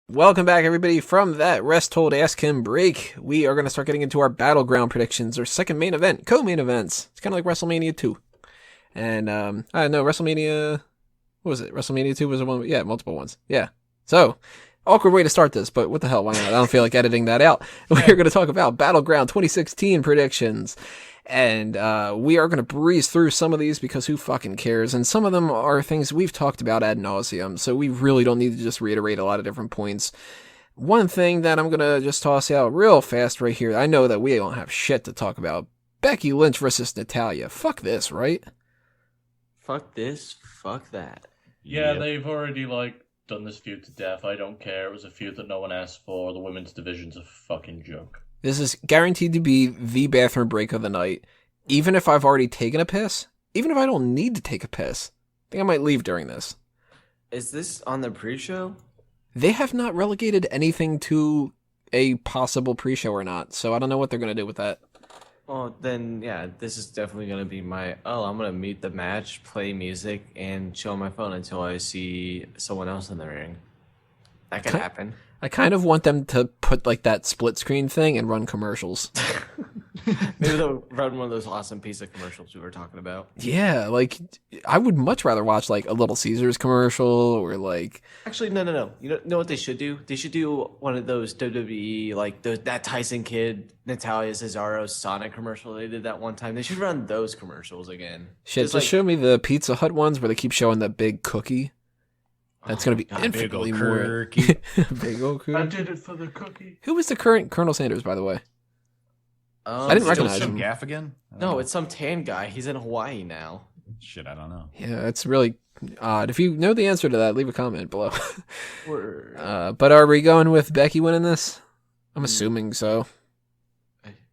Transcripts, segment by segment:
Welcome back, everybody, from that Rest Told Ask Him break. We are going to start getting into our Battleground predictions, our second main event, co-main events. It's kind of like WrestleMania 2. And, I don't know, WrestleMania, what was it? WrestleMania 2 was the one, yeah, multiple ones. Yeah. So, awkward way to start this, but what the hell, why not? I don't feel like editing that out. We're going to talk about Battleground 2016 predictions. And we are going to breeze through some of these because who fucking cares? And some of them are things we've talked about ad nauseum, so we really don't need to just reiterate a lot of different points. One thing that I'm going to just toss out real fast right here, I know that we don't have shit to talk about. Becky Lynch versus Natalya. Fuck this, right? Fuck this, fuck that. Yeah, Yep. they've already, done this feud to death. I don't care. It was a feud that no one asked for. The women's division's a fucking joke. This is guaranteed to be the bathroom break of the night. Even if I've already taken a piss, even if I don't need to take a piss, I think I might leave during this. Is this on the pre-show? They have not relegated anything to a possible pre-show or not, so I don't know what they're going to do with that. Well, then, yeah, this is definitely going to be I'm going to meet the match, play music, and chill on my phone until I see someone else in the ring. That could happen. I kind of want them to put like that split screen thing and run commercials. Maybe they'll run one of those awesome pizza commercials we were talking about. Yeah, like I would much rather watch like a Little Caesars commercial or like. Actually, no. You know what they should do? They should do one of those WWE, like that Tyson Kid, Natalya, Cesaro, Sonic commercial they did that one time. They should run those commercials again. Shit, just show me the Pizza Hut ones where they keep showing that big cookie. That's going to be infinitely more. Big old cookie. I did it for the cookie. Who was the current Colonel Sanders, by the way? I didn't recognize him. Gaffigan? No, it's some tan guy. He's in Hawaii now. Shit, I don't know. Yeah, it's really odd. If you know the answer to that, leave a comment below. Word. But are we going with Becky winning this? I'm assuming so.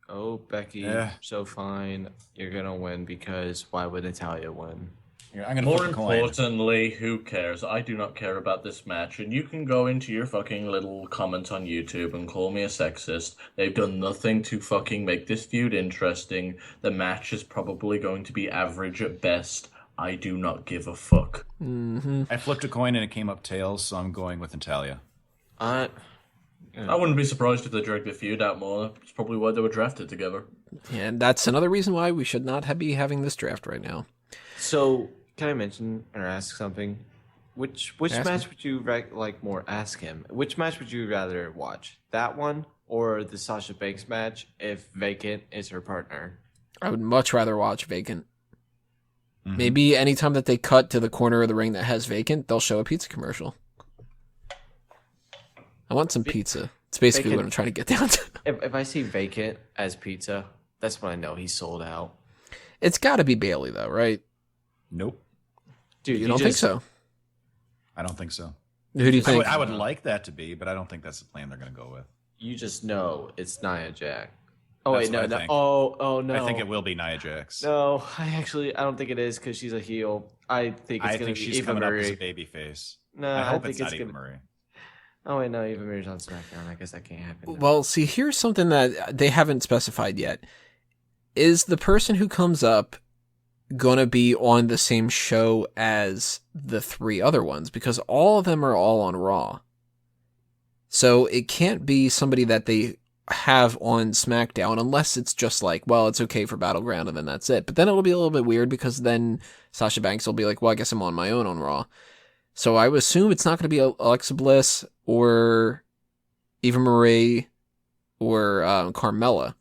Oh, Becky, Yeah. so fine. You're going to win because why would Natalya win? Here, I'm gonna More flip a coin. importantly, who cares? I do not care about this match, and you can go into your fucking little comments on YouTube and call me a sexist. They've done nothing to fucking make this feud interesting. The match is probably going to be average at best. I do not give a fuck. Mm-hmm. I flipped a coin and it came up tails, so I'm going with Natalya. I wouldn't be surprised if they dragged the feud out more. It's probably why they were drafted together. And that's another reason why we should not be having this draft right now. So, can I mention or ask something? Which Ask match him. would you like more? Ask him. Which match would you rather watch? That one or the Sasha Banks match if Vacant is her partner? I would much rather watch Vacant. Mhm. Maybe anytime that they cut to the corner of the ring that has Vacant, they'll show a pizza commercial. I want some pizza. It's basically Vacant. what I'm trying to get down to. If I see Vacant as pizza, that's when I know he's sold out. It's got to be Bailey, though, right? Nope, Dude, You don't think so? I don't think so. Who do you think? I would like that to be, but I don't think that's the plan they're gonna go with. You just know it's Nia Jax. Oh That's wait, no, what I no. think. Oh no. I think it will be Nia Jax. No, I don't think it is because she's a heel. I think it's I gonna think be she's Eva coming up as Marie. a baby face. No, I hope think it's not gonna. Eva Marie. Oh wait, no, Eva Marie's on SmackDown. I guess that can't happen. Well, see, here's something that they haven't specified yet. Is the person who comes up gonna be on the same show as the three other ones? Because all of them are all on Raw. So it can't be somebody that they have on SmackDown unless it's just like, well, it's okay for Battleground and then that's it. But then it'll be a little bit weird because then Sasha Banks will be like, well, I guess I'm on my own on Raw. So I would assume it's not going to be Alexa Bliss or Eva Marie or Carmella.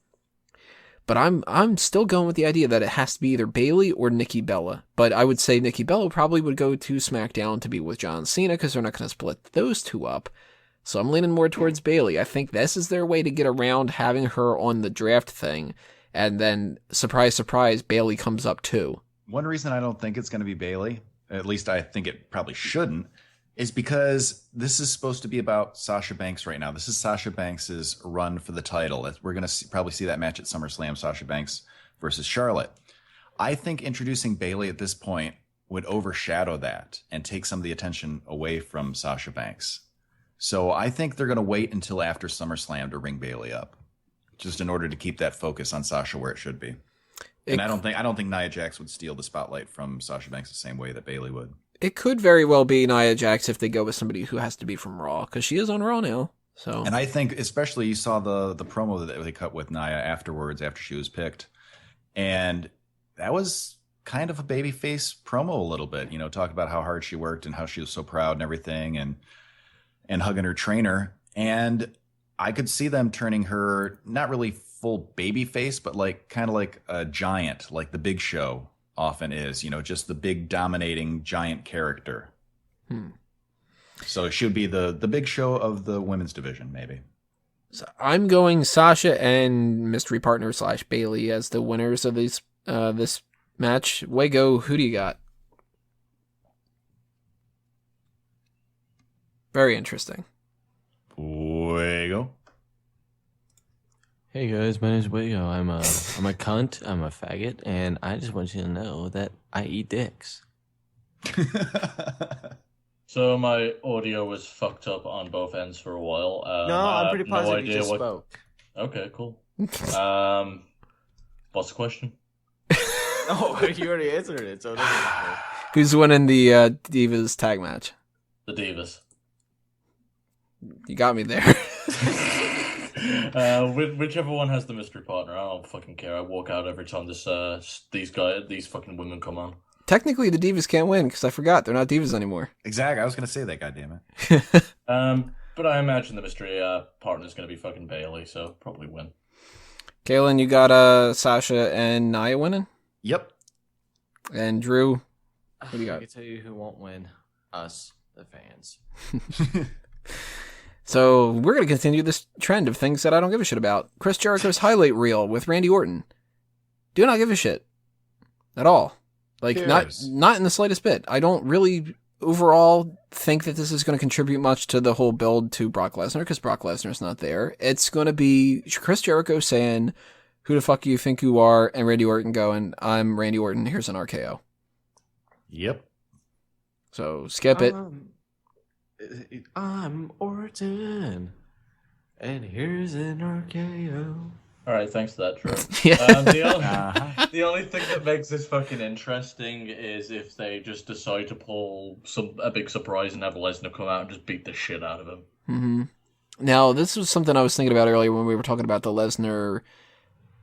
But I'm still going with the idea that it has to be either Bailey or Nikki Bella. But I would say Nikki Bella probably would go to SmackDown to be with John Cena because they're not going to split those two up. So I'm leaning more towards Bailey. I think this is their way to get around having her on the draft thing. And then, surprise, surprise, Bailey comes up too. One reason I don't think it's going to be Bailey, at least I think it probably shouldn't, is because this is supposed to be about Sasha Banks right now. This is Sasha Banks's run for the title. We're going to probably see that match at SummerSlam, Sasha Banks versus Charlotte. I think introducing Bailey at this point would overshadow that and take some of the attention away from Sasha Banks. So I think they're going to wait until after SummerSlam to ring Bailey up, just in order to keep that focus on Sasha where it should be. And I don't think Nia Jax would steal the spotlight from Sasha Banks the same way that Bailey would. It could very well be Nia Jax if they go with somebody who has to be from Raw, because she is on Raw now. So, and I think especially you saw the promo that they cut with Nia afterwards after she was picked, and that was kind of a babyface promo a little bit. Talk about how hard she worked and how she was so proud and everything, and hugging her trainer. And I could see them turning her not really full babyface, but kind of like a giant, like the Big Show often is. Just the big dominating giant character. So she would be the Big Show of the women's division, maybe. So I'm going Sasha and mystery partner / Bailey as the winners of this match. Wago, who do you got? Very interesting. Wago. Hey guys, my name's Wago. I'm a cunt. I'm a faggot, and I just want you to know that I eat dicks. So my audio was fucked up on both ends for a while. No, I'm pretty positive idea you just spoke. Okay, cool. What's the question? Oh, you already answered it, so it doesn't matter. Who's winning the Divas tag match? The Divas. You got me there. Whichever one has the mystery partner, I don't fucking care. I walk out every time these fucking women come on. Technically, the Divas can't win because I forgot they're not Divas anymore. Exactly. I was going to say that, goddammit. But I imagine the mystery partner is going to be fucking Bailey, so probably win. Kaylin, you got Sasha and Nia winning? Yep. And Drew, what do you got? I can tell you who won't win. Us, the fans. So we're going to continue this trend of things that I don't give a shit about. Chris Jericho's highlight reel with Randy Orton. Do not give a shit. At all. Not in the slightest bit. I don't really overall think that this is going to contribute much to the whole build to Brock Lesnar, because Brock Lesnar's not there. It's going to be Chris Jericho saying, "Who the fuck do you think you are?" and Randy Orton going, "I'm Randy Orton, here's an RKO." Yep. So skip it. I'm Orton, and here's an RKO. All right, thanks for that, Drew. Yeah. The only thing that makes this fucking interesting is if they just decide to pull a big surprise and have Lesnar come out and just beat the shit out of him. Mm-hmm. Now, this was something I was thinking about earlier when we were talking about the Lesnar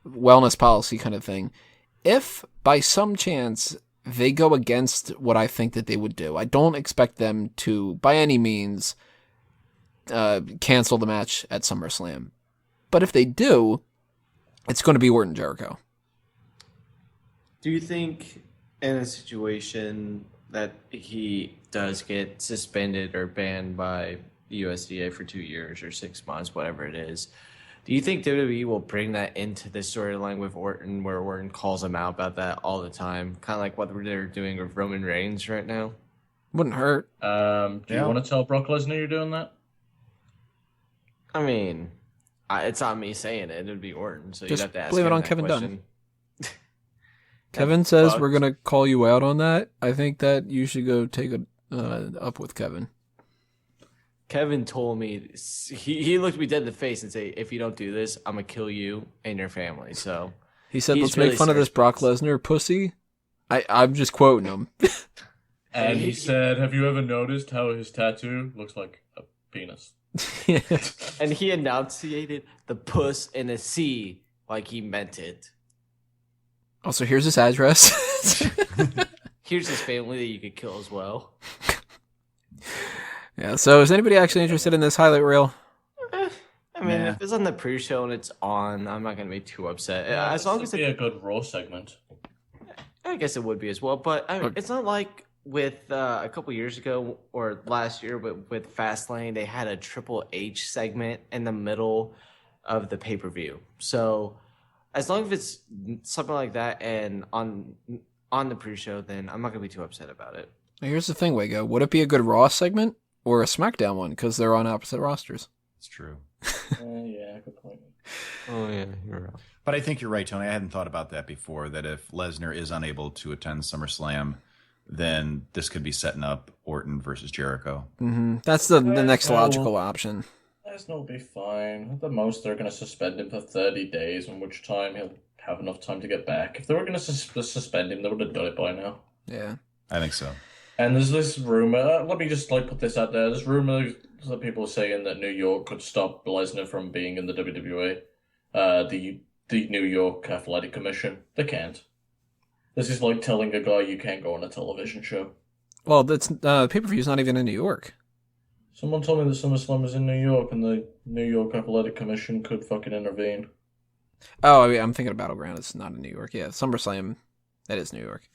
wellness policy kind of thing. If, by some chance, they go against what I think that they would do, I don't expect them to, by any means, cancel the match at SummerSlam. But if they do, it's going to be Orton Jericho. Do you think in a situation that he does get suspended or banned by the USDA for 2 years or 6 months, whatever it is, do you think WWE will bring that into the storyline with Orton, where Orton calls him out about that all the time? Kind of like what they're doing with Roman Reigns right now? Wouldn't hurt. Do you want to tell Brock Lesnar you're doing that? I mean, it's not me saying it. It would be Orton, so Just you'd have to ask blame him it on that Kevin question. Dunn. Kevin says fucked. we're going to call you out on that. I think that you should go take it up with Kevin. Kevin told me, he looked me dead in the face and say, if you don't do this, I'm going to kill you and your family. So He said, he's let's really make fun of this serious. Brock Lesnar pussy. I'm just quoting him. And he said, have you ever noticed how his tattoo looks like a penis? And he enunciated the puss and a C like he meant it. Also, here's his address. Here's his family that you could kill as well. Yeah, so is anybody actually interested in this highlight reel? I mean, Yeah. if it's on the pre-show and it's on, I'm not going to be too upset. As long as it'd be it, a good Raw segment. I guess it would be as well. But I mean, it's not like with a couple years ago or last year, but with Fastlane, they had a Triple H segment in the middle of the pay-per-view. So as long as it's something like that and on the pre-show, then I'm not going to be too upset about it. Now, here's the thing, Wago. Would it be a good Raw segment or a SmackDown one? Because they're on opposite rosters. It's true. Yeah, good point. Oh, yeah, you're right. But I think you're right, Tony. I hadn't thought about that before, that if Lesnar is unable to attend SummerSlam, then this could be setting up Orton versus Jericho. Mm-hmm. That's the next logical option. Lesnar will be fine. At the most, they're going to suspend him for 30 days, in which time he'll have enough time to get back. If they were going to suspend him, they would have done it by now. Yeah. I think so. And there's this rumor. Let me just put this out there. There's rumors that people are saying that New York could stop Lesnar from being in the WWE. The New York Athletic Commission. They can't. This is like telling a guy you can't go on a television show. Well, that's pay-per-view is not even in New York. Someone told me that SummerSlam is in New York, and the New York Athletic Commission could fucking intervene. Oh, I mean, I'm thinking of Battleground. It's not in New York. Yeah, SummerSlam, that is New York.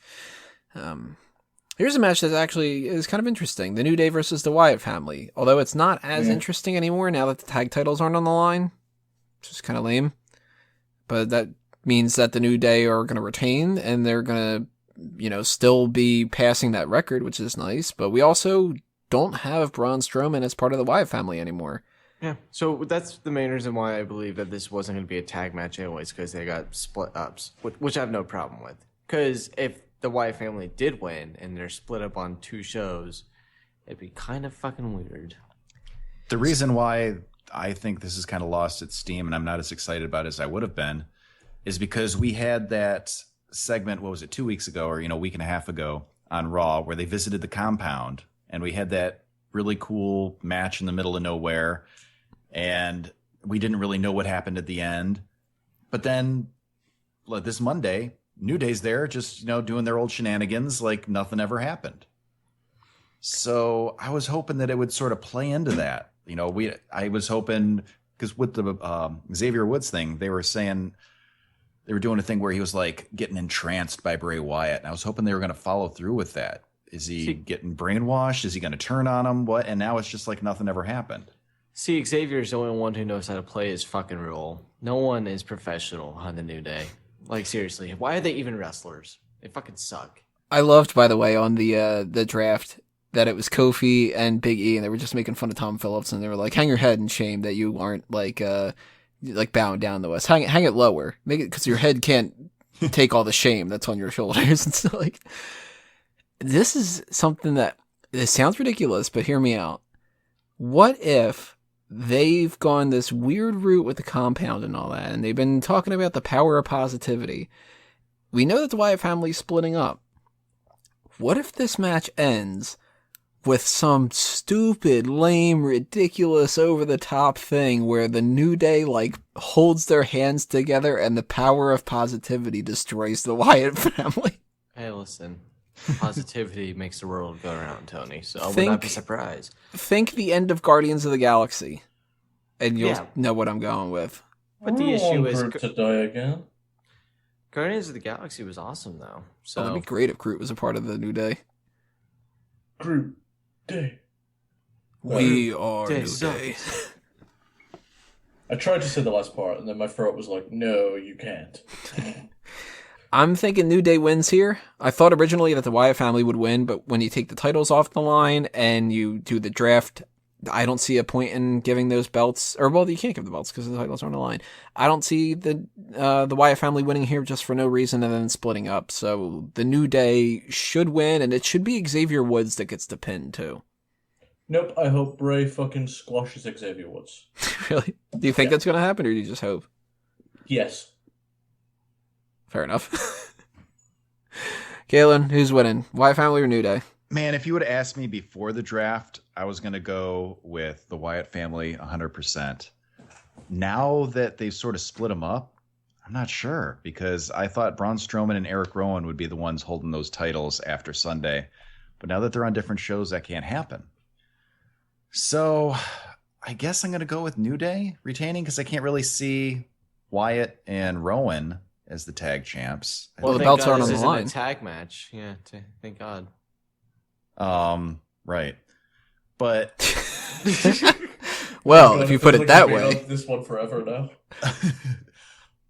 Here's a match that actually is kind of interesting. The New Day versus the Wyatt family. Although it's not as interesting anymore now that the tag titles aren't on the line. It's just kind of lame. But that means that the New Day are going to retain, and they're going to, still be passing that record, which is nice. But we also don't have Braun Strowman as part of the Wyatt family anymore. Yeah, so that's the main reason why I believe that this wasn't going to be a tag match anyways, because they got split ups, which I have no problem with. Because if the Wyatt family did win and they're split up on 2 shows, it'd be kind of fucking weird. The reason why I think this is kind of lost its steam and I'm not as excited about it as I would have been is because we had that segment, 2 weeks ago or, a week and a half ago on Raw where they visited the compound and we had that really cool match in the middle of nowhere and we didn't really know what happened at the end. But then this Monday, New Day's there just, doing their old shenanigans like nothing ever happened. So I was hoping that it would sort of play into that. I was hoping, because with the Xavier Woods thing, they were saying they were doing a thing where he was like getting entranced by Bray Wyatt. And I was hoping they were going to follow through with that. Is he getting brainwashed? Is he going to turn on him? What? And now it's just like nothing ever happened. See, Xavier's the only one who knows how to play his fucking role. No one is professional on the New Day. Like, seriously, why are they even wrestlers? They fucking suck. I loved, by the way, on the draft that it was Kofi and Big E, and they were just making fun of Tom Phillips, and they were like, hang your head in shame that you aren't, like bowing down to us. Hang it lower. Make it, because your head can't take all the shame that's on your shoulders. And so, this is something that, it sounds ridiculous, but hear me out. What if they've gone this weird route with the compound and all that, and they've been talking about the power of positivity? We know that the Wyatt family's splitting up. What if this match ends with some stupid, lame, ridiculous, over-the-top thing where the New Day, holds their hands together and the power of positivity destroys the Wyatt family? Hey, listen. Positivity makes the world go around, Tony, so I would not be surprised. Think the end of Guardians of the Galaxy, and you'll know what I'm going with. But the issue is... Groot to die again. Guardians of the Galaxy was awesome, though. So that'd be great if Groot was a part of the New Day. Groot Day. We are New Day. I tried to say the last part, and then my throat was like, no, you can't. I'm thinking New Day wins here. I thought originally that the Wyatt family would win, but when you take the titles off the line and you do the draft, I don't see a point in giving those belts. Or, well, you can't give the belts because the titles are on the line. I don't see the Wyatt family winning here just for no reason and then splitting up. So the New Day should win, and it should be Xavier Woods that gets the pin, too. Nope, I hope Bray fucking squashes Xavier Woods. Really? Do you think that's going to happen, or do you just hope? Yes. Fair enough. Galen, who's winning? Wyatt family or New Day? Man, if you would have asked me before the draft, I was going to go with the Wyatt family 100%. Now that they've sort of split them up, I'm not sure, because I thought Braun Strowman and Eric Rowan would be the ones holding those titles after Sunday. But now that they're on different shows, that can't happen. So I guess I'm going to go with New Day retaining, because I can't really see Wyatt and Rowan as the tag champs. Well, the belts aren't on the line. This isn't a tag match. Yeah, thank God. Right. But well, if you put it that way, this one forever now.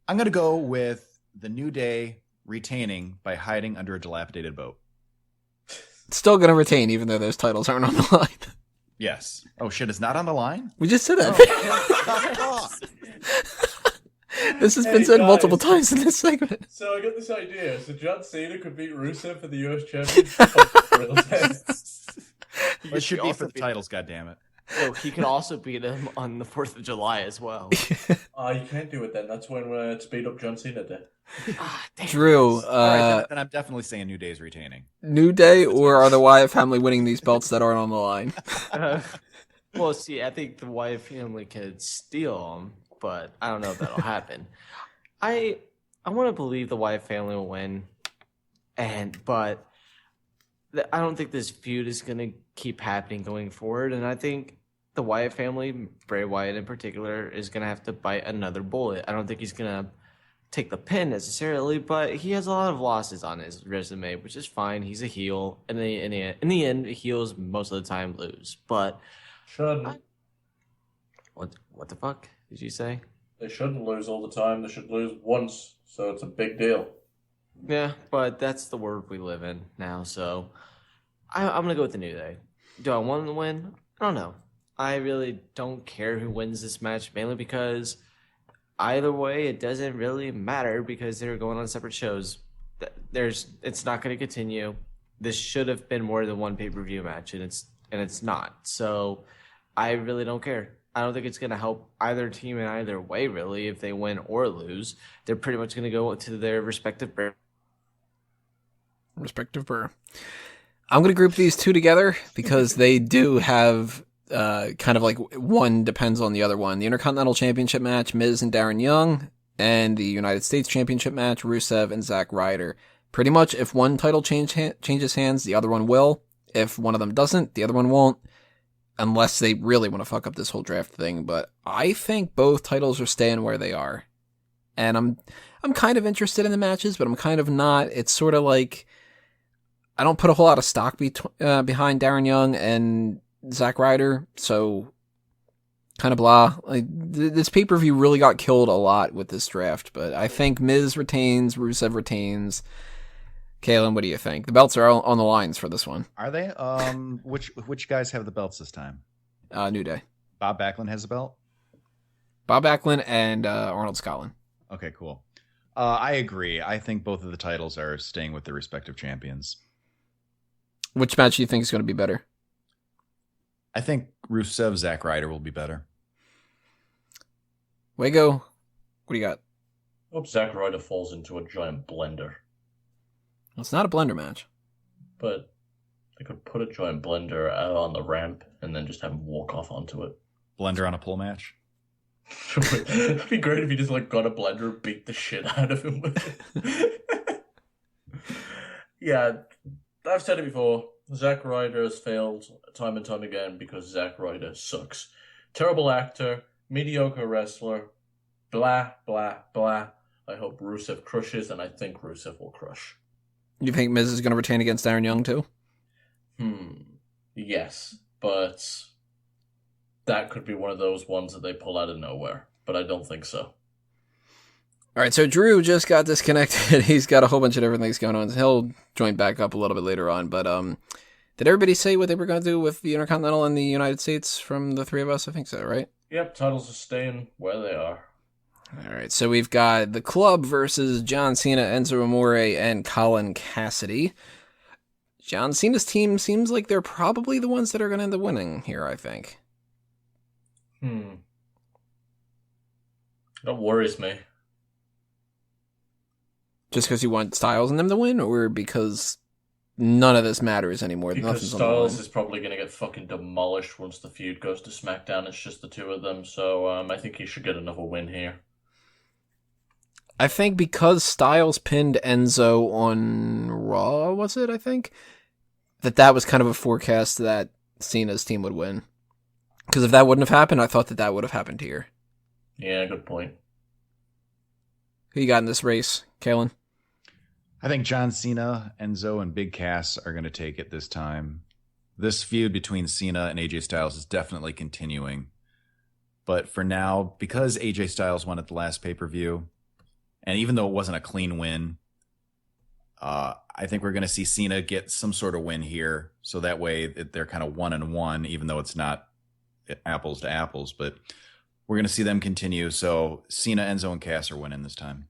I'm going to go with the New Day retaining by hiding under a dilapidated boat. Still going to retain even though those titles aren't on the line. Yes. Oh shit, it's not on the line? We just said that. This has been said multiple times in this segment. So I got this idea. So John Cena could beat Rusev for the US Championship. It should be for the titles, goddammit. So he could also beat him on the 4th of July as well. You can't do it then. That's when it's beat up John Cena Day. Damn. Drew, All right, then I'm definitely saying New Day's retaining. New Day, or are the Wyatt family winning these belts that aren't on the line? Well, see, I think the Wyatt family could steal them, but I don't know if that'll happen. I want to believe the Wyatt family will win, but I don't think this feud is going to keep happening going forward, and I think the Wyatt family, Bray Wyatt in particular, is going to have to bite another bullet. I don't think he's going to take the pin necessarily, but he has a lot of losses on his resume, which is fine. He's a heel, and in the end, heels most of the time lose. But what the fuck did you say? They shouldn't lose all the time. They should lose once, so it's a big deal. Yeah, but that's the world we live in now. So I'm gonna go with the New Day. Do I want them to win? I don't know. I really don't care who wins this match, mainly because either way, it doesn't really matter because they're going on separate shows. It's not going to continue. This should have been more than one pay-per-view match, and it's not. So I really don't care. I don't think it's going to help either team in either way, really, if they win or lose. They're pretty much going to go to their respective brand. I'm going to group these two together because they do have kind of like one depends on the other one. The Intercontinental Championship match, Miz and Darren Young, and the United States Championship match, Rusev and Zack Ryder. Pretty much if one title changes hands, the other one will. If one of them doesn't, the other one won't. Unless they really want to fuck up this whole draft thing. But I think both titles are staying where they are. And I'm kind of interested in the matches, but I'm kind of not. It's sort of like I don't put a whole lot of stock behind Darren Young and Zack Ryder, so kind of blah. Like this pay-per-view really got killed a lot with this draft, but I think Miz retains, Rusev retains. Kalen, what do you think? The belts are on the lines for this one. Are they? Which guys have the belts this time? New Day. Bob Backlund has a belt? Bob Backlund and Arnold Scotland. Okay, cool. I agree. I think both of the titles are staying with their respective champions. Which match do you think is going to be better? I think Rusev, Zack Ryder will be better. Wago, what do you got? I hope Zack Ryder falls into a giant blender. Well, it's not a blender match. But they could put a giant blender out on the ramp and then just have him walk off onto it. Blender on a pole match? It'd be great if you just got a blender and beat the shit out of him with it. Yeah, I've said it before. Zack Ryder has failed time and time again because Zack Ryder sucks. Terrible actor, mediocre wrestler, blah, blah, blah. I hope Rusev crushes, and I think Rusev will crush. You think Miz is going to retain against Darren Young, too? Yes, but that could be one of those ones that they pull out of nowhere, but I don't think so. All right, so Drew just got disconnected. He's got a whole bunch of different things going on. He'll join back up a little bit later on. But did everybody say what they were going to do with the Intercontinental and the United States from the three of us? I think so, right? Yep, titles are staying where they are. All right, so we've got the Club versus John Cena, Enzo Amore, and Colin Cassady. John Cena's team seems like they're probably the ones that are going to end up winning here, I think. That worries me. Just because you want Styles and them to win, or because none of this matters anymore? Because Styles is probably going to get fucking demolished once the feud goes to SmackDown. It's just the two of them, so I think he should get another win here. I think because Styles pinned Enzo on Raw, was it, I think? That was kind of a forecast that Cena's team would win. Because if that wouldn't have happened, I thought that would have happened here. Yeah, good point. Who you got in this race, Kalen? I think John Cena, Enzo, and Big Cass are going to take it this time. This feud between Cena and AJ Styles is definitely continuing. But for now, because AJ Styles won at the last pay-per-view, and even though it wasn't a clean win, I think we're going to see Cena get some sort of win here. So that way they're kind of 1-1, even though it's not apples to apples. But we're going to see them continue. So Cena, Enzo, and Cass are winning this time.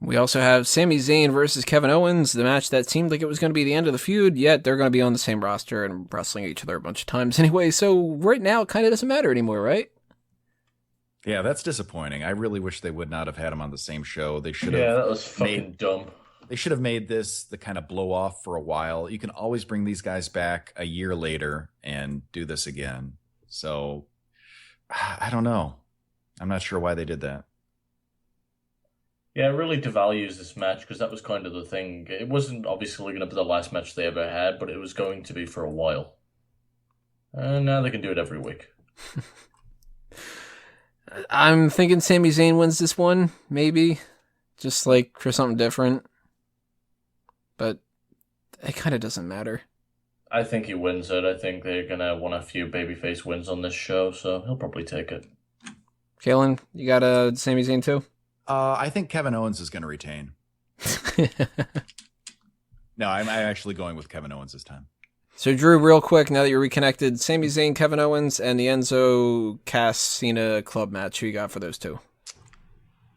We also have Sami Zayn versus Kevin Owens, the match that seemed like it was going to be the end of the feud, yet they're going to be on the same roster and wrestling each other a bunch of times anyway, so right now it kind of doesn't matter anymore, right? Yeah, that's disappointing. I really wish they would not have had them on the same show. They should have. Yeah, that was fucking dumb. They should have made this the kind of blow off for a while. You can always bring these guys back a year later and do this again. So, I don't know. I'm not sure why they did that. Yeah, it really devalues this match because that was kind of the thing. It wasn't obviously going to be the last match they ever had, but it was going to be for a while. And now they can do it every week. I'm thinking Sami Zayn wins this one, maybe. Just like for something different. But it kind of doesn't matter. I think he wins it. I think they're going to want a few babyface wins on this show, so he'll probably take it. Kalen, you got a Sami Zayn too? I think Kevin Owens is going to retain. No, I'm actually going with Kevin Owens this time. So, Drew, real quick, now that you're reconnected, Sami Zayn, Kevin Owens, and the Enzo Cena club match. Who you got for those two?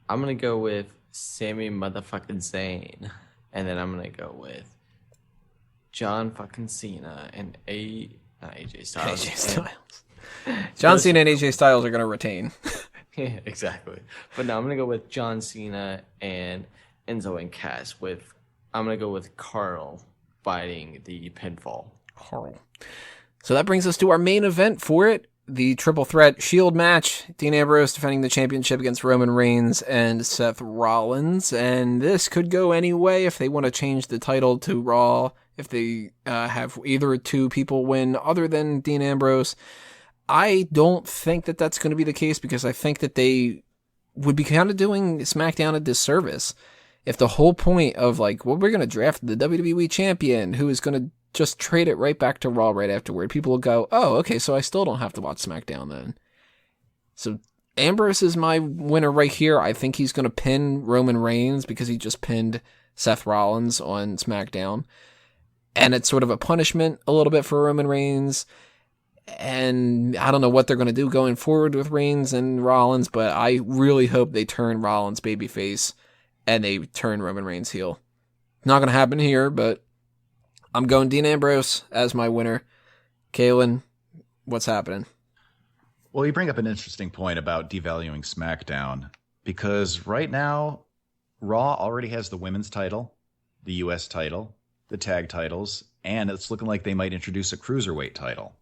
I'm going to go with Sami motherfucking Zayn. And then I'm going to go with John fucking Cena and not AJ Styles. AJ Styles. John Cena and AJ Styles are going to retain. Yeah, exactly. But no, I'm going to go with John Cena and Enzo and Cass. I'm going to go with Carl fighting the pinfall. Carl. So that brings us to our main event for it. The triple threat Shield match. Dean Ambrose defending the championship against Roman Reigns and Seth Rollins. And this could go any way if they want to change the title to Raw. If they have either two people win other than Dean Ambrose. I don't think that that's going to be the case because I think that they would be kind of doing SmackDown a disservice if the whole point of we're going to draft the WWE champion who is going to just trade it right back to Raw right afterward. People will go, oh, okay, so I still don't have to watch SmackDown then. So Ambrose is my winner right here. I think he's going to pin Roman Reigns because he just pinned Seth Rollins on SmackDown. And it's sort of a punishment a little bit for Roman Reigns. And I don't know what they're going to do going forward with Reigns and Rollins, but I really hope they turn Rollins babyface and they turn Roman Reigns heel. Not going to happen here, but I'm going Dean Ambrose as my winner. Kalen, what's happening? Well, you bring up an interesting point about devaluing SmackDown because right now, Raw already has the women's title, the U.S. title, the tag titles, and it's looking like they might introduce a cruiserweight title.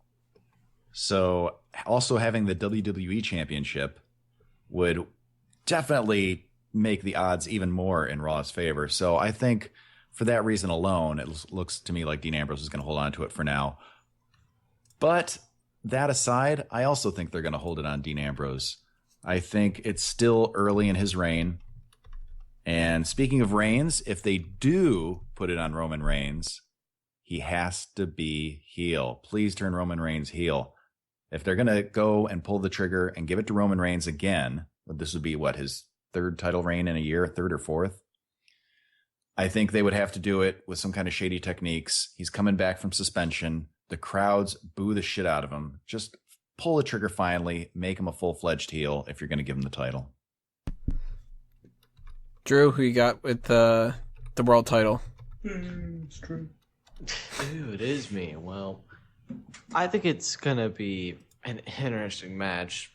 So also having the WWE Championship would definitely make the odds even more in Raw's favor. So I think for that reason alone, it looks to me like Dean Ambrose is going to hold on to it for now. But that aside, I also think they're going to hold it on Dean Ambrose. I think it's still early in his reign. And speaking of reigns, if they do put it on Roman Reigns, he has to be heel. Please turn Roman Reigns heel. If they're going to go and pull the trigger and give it to Roman Reigns again, this would be his third title reign in a year, third or fourth. I think they would have to do it with some kind of shady techniques. He's coming back from suspension. The crowds boo the shit out of him. Just pull the trigger finally, make him a full-fledged heel if you're going to give him the title. Drew, who you got with the world title? It's true. Dude, it is me. Well, I think it's going to be an interesting match.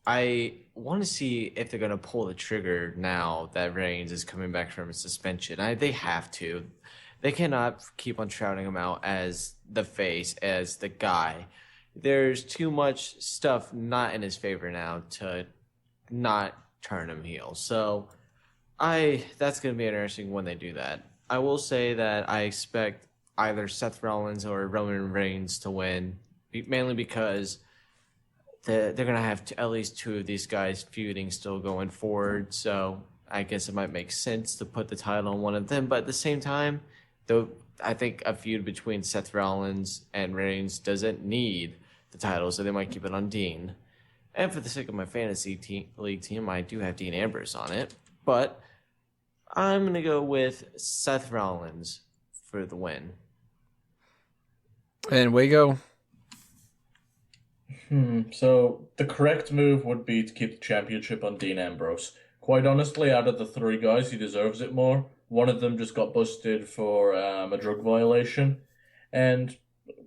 I want to see if they're going to pull the trigger now that Reigns is coming back from his suspension. They have to. They cannot keep on shouting him out as the face, as the guy. There's too much stuff not in his favor now to not turn him heel. So that's going to be interesting when they do that. I will say that I expect either Seth Rollins or Roman Reigns to win, mainly because they're going to have at least two of these guys feuding still going forward. So I guess it might make sense to put the title on one of them. But at the same time, though, I think a feud between Seth Rollins and Reigns doesn't need the title, so they might keep it on Dean. And for the sake of my fantasy league team, I do have Dean Ambrose on it. But I'm going to go with Seth Rollins for the win. And Wago? So the correct move would be to keep the championship on Dean Ambrose. Quite honestly, out of the three guys, he deserves it more. One of them just got busted for a drug violation. And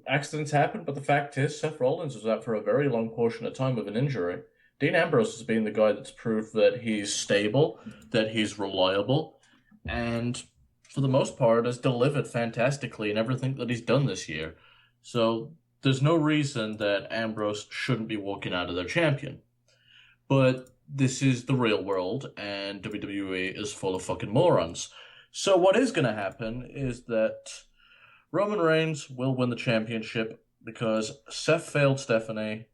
accidents happen, but the fact is, Seth Rollins was out for a very long portion of time with an injury. Dean Ambrose has been the guy that's proved that he's stable, that he's reliable, and for the most part has delivered fantastically in everything that he's done this year. So there's no reason that Ambrose shouldn't be walking out of their champion. But this is the real world, and WWE is full of fucking morons. So what is going to happen is that Roman Reigns will win the championship because Seth failed Stephanie,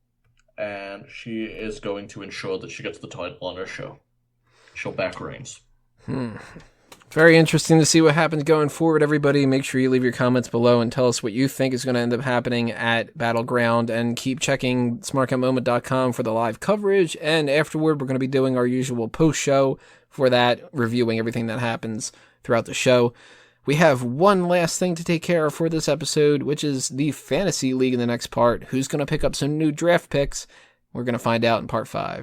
and she is going to ensure that she gets the title on her show. She'll back Reigns. Very interesting to see what happens going forward, everybody. Make sure you leave your comments below and tell us what you think is going to end up happening at Battleground, and keep checking smarkatmoment.com for the live coverage, and afterward we're going to be doing our usual post-show for that, reviewing everything that happens throughout the show. We have one last thing to take care of for this episode, which is the Fantasy League in the next part. Who's going to pick up some new draft picks? We're going to find out in part 5.